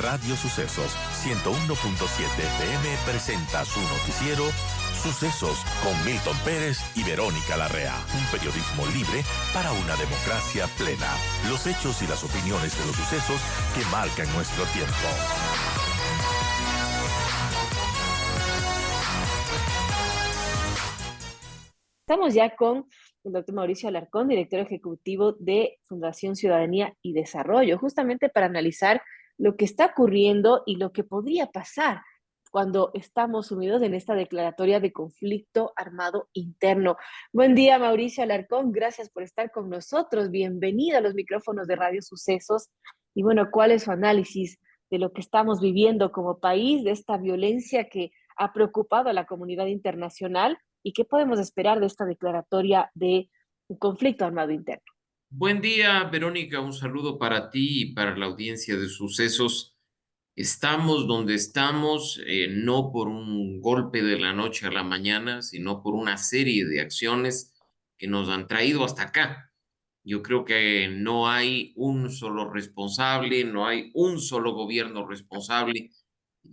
Radio Sucesos 101.7 FM presenta su noticiero Sucesos con Milton Pérez y Verónica Larrea. Un periodismo libre para una democracia plena. Los hechos y las opiniones de los sucesos que marcan nuestro tiempo. Estamos ya con el doctor Mauricio Alarcón, director ejecutivo de Fundación Ciudadanía y Desarrollo, justamente para analizar lo que está ocurriendo y lo que podría pasar cuando estamos sumidos en esta declaratoria de conflicto armado interno. Buen día, Mauricio Alarcón, gracias por estar con nosotros. Bienvenido a los micrófonos de Radio Sucesos. Y bueno, ¿cuál es su análisis de lo que estamos viviendo como país, de esta violencia que ha preocupado a la comunidad internacional? ¿Y qué podemos esperar de esta declaratoria de un conflicto armado interno? Buen día, Verónica. Un saludo para ti y para la audiencia de Sucesos. Estamos donde estamos, no por un golpe de la noche a la mañana, sino por una serie de acciones que nos han traído hasta acá. Yo creo que no hay un solo responsable, no hay un solo gobierno responsable.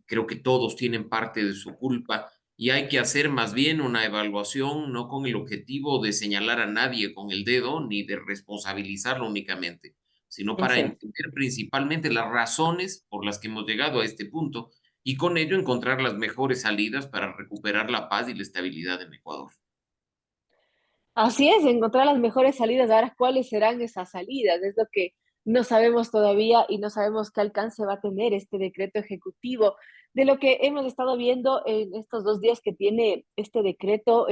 Creo que todos tienen parte de su culpa y hay que hacer más bien una evaluación, no con el objetivo de señalar a nadie con el dedo ni de responsabilizarlo únicamente, sino para Sí. entender principalmente las razones por las que hemos llegado a este punto y con ello encontrar las mejores salidas para recuperar la paz y la estabilidad en Ecuador. Así es, encontrar las mejores salidas. Ahora, ¿cuáles serán esas salidas? Es lo que no sabemos todavía y no sabemos qué alcance va a tener este decreto ejecutivo. De lo que hemos estado viendo en estos 2 días que tiene este decreto,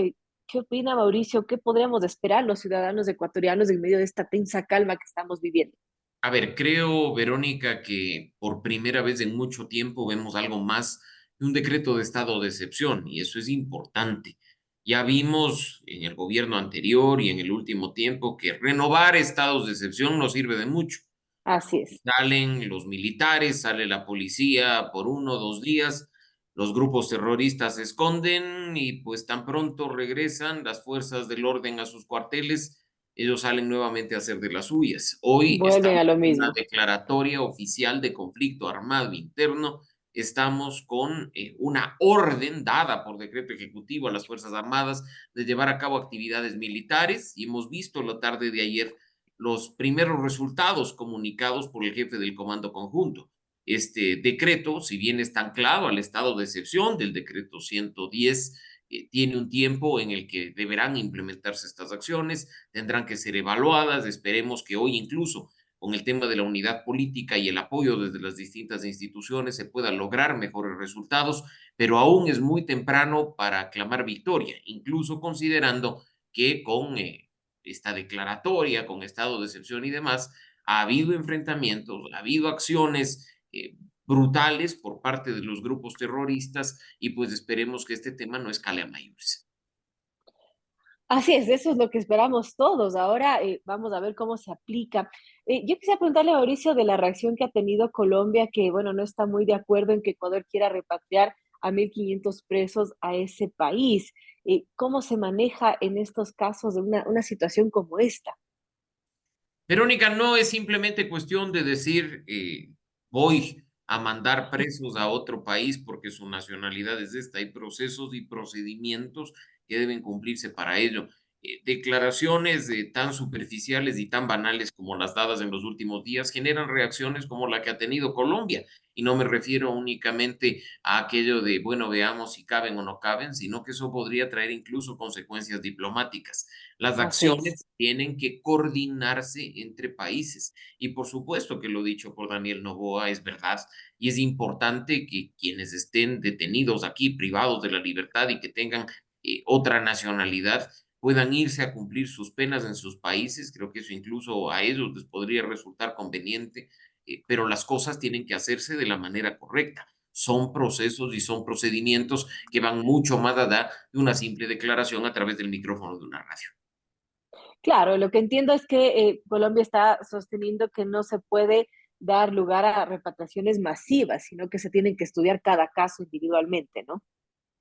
¿qué opina Mauricio? ¿Qué podríamos esperar los ciudadanos ecuatorianos en medio de esta tensa calma que estamos viviendo? A ver, creo, Verónica, que por primera vez en mucho tiempo vemos algo más de un decreto de estado de excepción y eso es importante. Ya vimos en el gobierno anterior y en el último tiempo que renovar estados de excepción no sirve de mucho. Así es. Salen los militares, sale la policía por 1 o 2 días, los grupos terroristas se esconden y pues tan pronto regresan las fuerzas del orden a sus cuarteles, ellos salen nuevamente a hacer de las suyas. Hoy Vuelven estamos a lo en una mismo. declaratoria oficial de conflicto armado interno, estamos con una orden dada por decreto ejecutivo a las Fuerzas Armadas de llevar a cabo actividades militares y hemos visto la tarde de ayer los primeros resultados comunicados por el jefe del Comando Conjunto. Este decreto, si bien está anclado al estado de excepción del decreto 110, tiene un tiempo en el que deberán implementarse estas acciones, tendrán que ser evaluadas, esperemos que hoy incluso con el tema de la unidad política y el apoyo desde las distintas instituciones se puedan lograr mejores resultados, pero aún es muy temprano para aclamar victoria, incluso considerando que con esta declaratoria con estado de excepción y demás, ha habido enfrentamientos, ha habido acciones brutales por parte de los grupos terroristas y pues esperemos que este tema no escale a mayores. Así es, eso es lo que esperamos todos. Ahora vamos a ver cómo se aplica. Yo quisiera preguntarle a Mauricio de la reacción que ha tenido Colombia, que bueno, no está muy de acuerdo en que Ecuador quiera repatriar a 1.500 presos a ese país. ¿Cómo se maneja en estos casos de una situación como esta? Verónica, no es simplemente cuestión de decir voy a mandar presos a otro país porque su nacionalidad es esta. Hay procesos y procedimientos que deben cumplirse para ello. Declaraciones tan superficiales y tan banales como las dadas en los últimos días generan reacciones como la que ha tenido Colombia. Y no me refiero únicamente a aquello de, bueno, veamos si caben o no caben, sino que eso podría traer incluso consecuencias diplomáticas. Las Así es. acciones tienen que coordinarse entre países. Y por supuesto que lo dicho por Daniel Noboa es verdad. Y es importante que quienes estén detenidos aquí, privados de la libertad y que tengan otra nacionalidad, puedan irse a cumplir sus penas en sus países. Creo que eso incluso a ellos les podría resultar conveniente, pero las cosas tienen que hacerse de la manera correcta. Son procesos y son procedimientos que van mucho más allá de una simple declaración a través del micrófono de una radio. Claro, lo que entiendo es que Colombia está sosteniendo que no se puede dar lugar a repatriaciones masivas, sino que se tienen que estudiar cada caso individualmente, ¿no?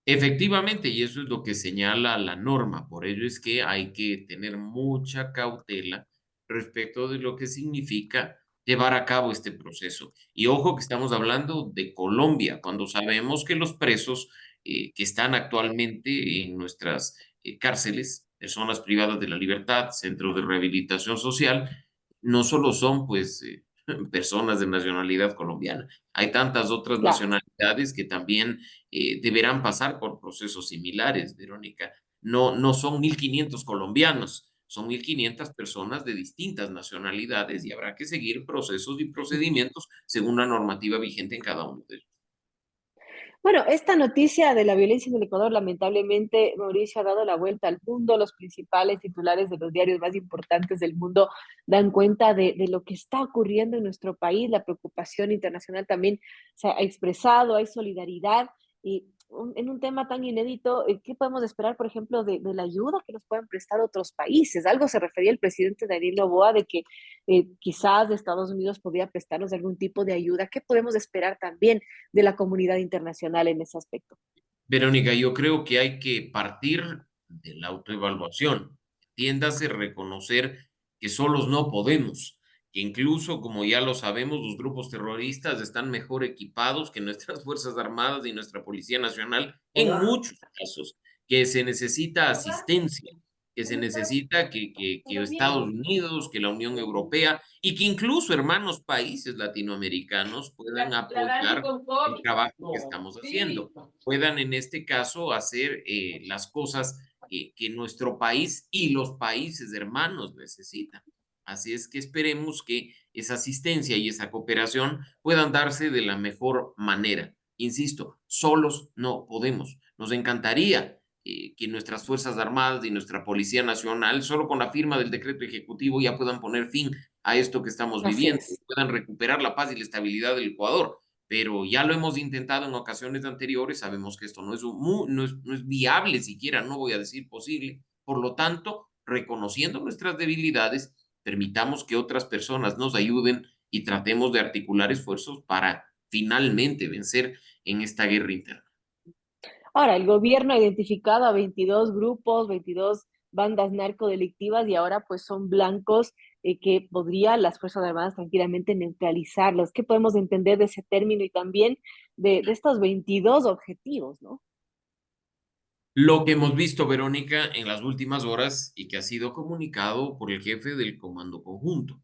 Efectivamente, y eso es lo que señala la norma. Por ello es que hay que tener mucha cautela respecto de lo que significa llevar a cabo este proceso. Y ojo que estamos hablando de Colombia, cuando sabemos que los presos que están actualmente en nuestras cárceles, personas privadas de la libertad, centros de rehabilitación social, no solo son pues personas de nacionalidad colombiana, hay tantas otras Claro. nacionalidades que también deberán pasar por procesos similares, Verónica. No, no son 1.500 colombianos, son 1.500 personas de distintas nacionalidades y habrá que seguir procesos y procedimientos según la normativa vigente en cada uno de ellos. Bueno, esta noticia de la violencia en el Ecuador, lamentablemente, Mauricio, ha dado la vuelta al mundo. Los principales titulares de los diarios más importantes del mundo dan cuenta de lo que está ocurriendo en nuestro país. La preocupación internacional también se ha expresado, hay solidaridad. Y en un tema tan inédito, ¿qué podemos esperar, por ejemplo, de la ayuda que nos pueden prestar otros países? Algo se refería el presidente Daniel Noboa de que quizás Estados Unidos podría prestarnos algún tipo de ayuda. ¿Qué podemos esperar también de la comunidad internacional en ese aspecto? Verónica, yo creo que hay que partir de la autoevaluación. Tiéndase a reconocer que solos no podemos, que incluso, como ya lo sabemos, los grupos terroristas están mejor equipados que nuestras Fuerzas Armadas y nuestra Policía Nacional en muchos casos, que se necesita asistencia, que se necesita que Estados Unidos, que la Unión Europea y que incluso hermanos países latinoamericanos puedan apoyar el trabajo que estamos haciendo, puedan en este caso hacer las cosas que nuestro país y los países hermanos necesitan. Así es que esperemos que esa asistencia y esa cooperación puedan darse de la mejor manera. Insisto, solos no podemos. Nos encantaría que nuestras Fuerzas Armadas y nuestra Policía Nacional, solo con la firma del decreto ejecutivo, ya puedan poner fin a esto que estamos Así viviendo, es. puedan recuperar la paz y la estabilidad del Ecuador, pero ya lo hemos intentado en ocasiones anteriores, sabemos que esto no es viable siquiera, no voy a decir posible. Por lo tanto, reconociendo nuestras debilidades, permitamos que otras personas nos ayuden y tratemos de articular esfuerzos para finalmente vencer en esta guerra interna. Ahora, el gobierno ha identificado a 22 grupos, 22 bandas narcodelictivas y ahora pues son blancos que podría las Fuerzas Armadas tranquilamente neutralizarlos. ¿Qué podemos entender de ese término y también de estos 22 objetivos, ¿no? Lo que hemos visto, Verónica, en las últimas horas y que ha sido comunicado por el jefe del Comando Conjunto.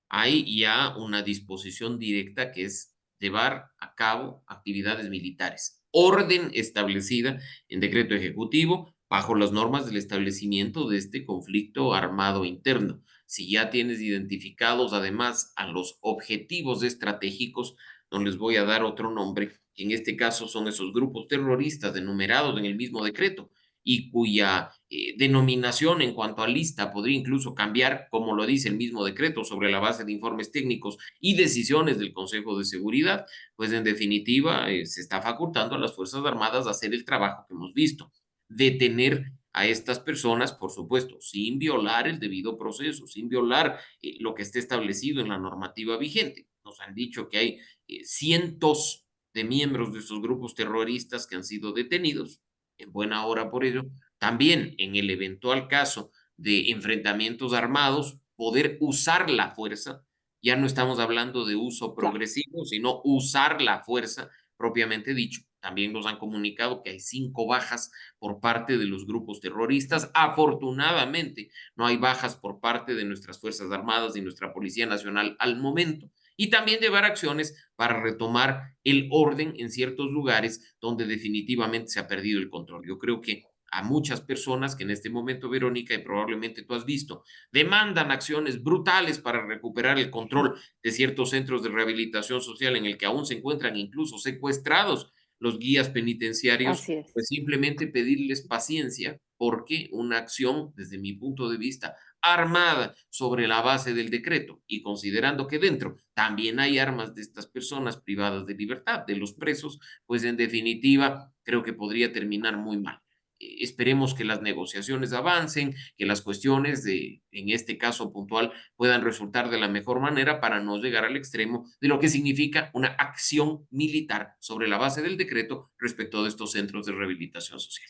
Hay ya una disposición directa que es llevar a cabo actividades militares. Orden establecida en decreto ejecutivo bajo las normas del establecimiento de este conflicto armado interno. Si ya tienes identificados además a los objetivos estratégicos, no les voy a dar otro nombre, que en este caso son esos grupos terroristas enumerados en el mismo decreto y cuya denominación en cuanto a lista podría incluso cambiar, como lo dice el mismo decreto, sobre la base de informes técnicos y decisiones del Consejo de Seguridad, pues en definitiva se está facultando a las Fuerzas Armadas a hacer el trabajo que hemos visto, detener a estas personas, por supuesto, sin violar el debido proceso, sin violar lo que esté establecido en la normativa vigente. Nos han dicho que hay cientos de miembros de estos grupos terroristas que han sido detenidos, en buena hora por ello. También en el eventual caso de enfrentamientos armados, poder usar la fuerza. Ya no estamos hablando de uso Claro. progresivo, sino usar la fuerza propiamente dicho. También nos han comunicado que hay 5 bajas por parte de los grupos terroristas. Afortunadamente, no hay bajas por parte de nuestras Fuerzas Armadas y nuestra Policía Nacional al momento. Y también llevar acciones para retomar el orden en ciertos lugares donde definitivamente se ha perdido el control. Yo creo que a muchas personas que en este momento, Verónica, y probablemente tú has visto, demandan acciones brutales para recuperar el control de ciertos centros de rehabilitación social en el que aún se encuentran incluso secuestrados los guías penitenciarios, Así es. pues simplemente pedirles paciencia porque una acción, desde mi punto de vista, armada sobre la base del decreto y considerando que dentro también hay armas de estas personas privadas de libertad, de los presos, pues en definitiva creo que podría terminar muy mal. Esperemos que las negociaciones avancen, que las cuestiones de, en este caso puntual, puedan resultar de la mejor manera para no llegar al extremo de lo que significa una acción militar sobre la base del decreto respecto de estos centros de rehabilitación social.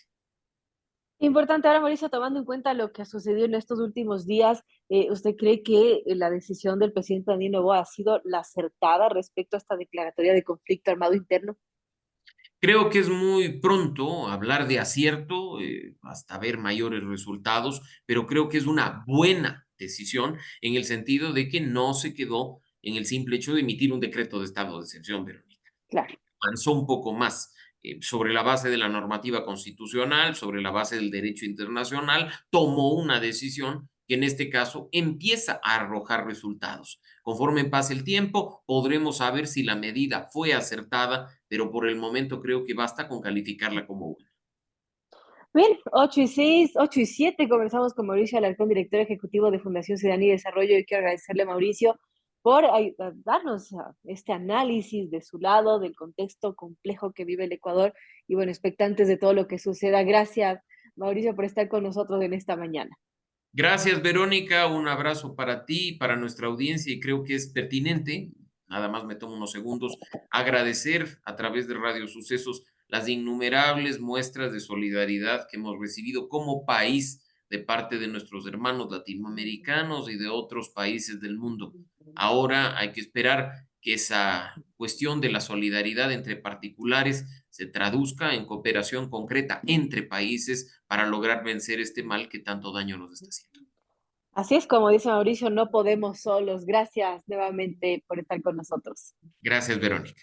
Importante ahora, Mauricio, tomando en cuenta lo que ha sucedido en estos últimos días, ¿usted cree que la decisión del presidente Daniel Noboa ha sido la acertada respecto a esta declaratoria de conflicto armado interno? Creo que es muy pronto hablar de acierto, hasta ver mayores resultados, pero creo que es una buena decisión en el sentido de que no se quedó en el simple hecho de emitir un decreto de estado de excepción, Verónica. Claro. Avanzó un poco más sobre la base de la normativa constitucional, sobre la base del derecho internacional, tomó una decisión que en este caso empieza a arrojar resultados. Conforme pase el tiempo, podremos saber si la medida fue acertada, pero por el momento creo que basta con calificarla como buena. Bien, 8:06, 8:07, conversamos con Mauricio Alarcón, director ejecutivo de Fundación Ciudadanía y Desarrollo. Y quiero agradecerle, Mauricio, por darnos este análisis de su lado, del contexto complejo que vive el Ecuador y bueno, expectantes de todo lo que suceda. Gracias, Mauricio, por estar con nosotros en esta mañana. Gracias, Verónica. Un abrazo para ti, para nuestra audiencia y creo que es pertinente, nada más me tomo unos segundos, agradecer a través de Radio Sucesos las innumerables muestras de solidaridad que hemos recibido como país de parte de nuestros hermanos latinoamericanos y de otros países del mundo. Ahora hay que esperar que esa cuestión de la solidaridad entre particulares se traduzca en cooperación concreta entre países para lograr vencer este mal que tanto daño nos está haciendo. Así es como dice Mauricio, no podemos solos. Gracias nuevamente por estar con nosotros. Gracias, Verónica.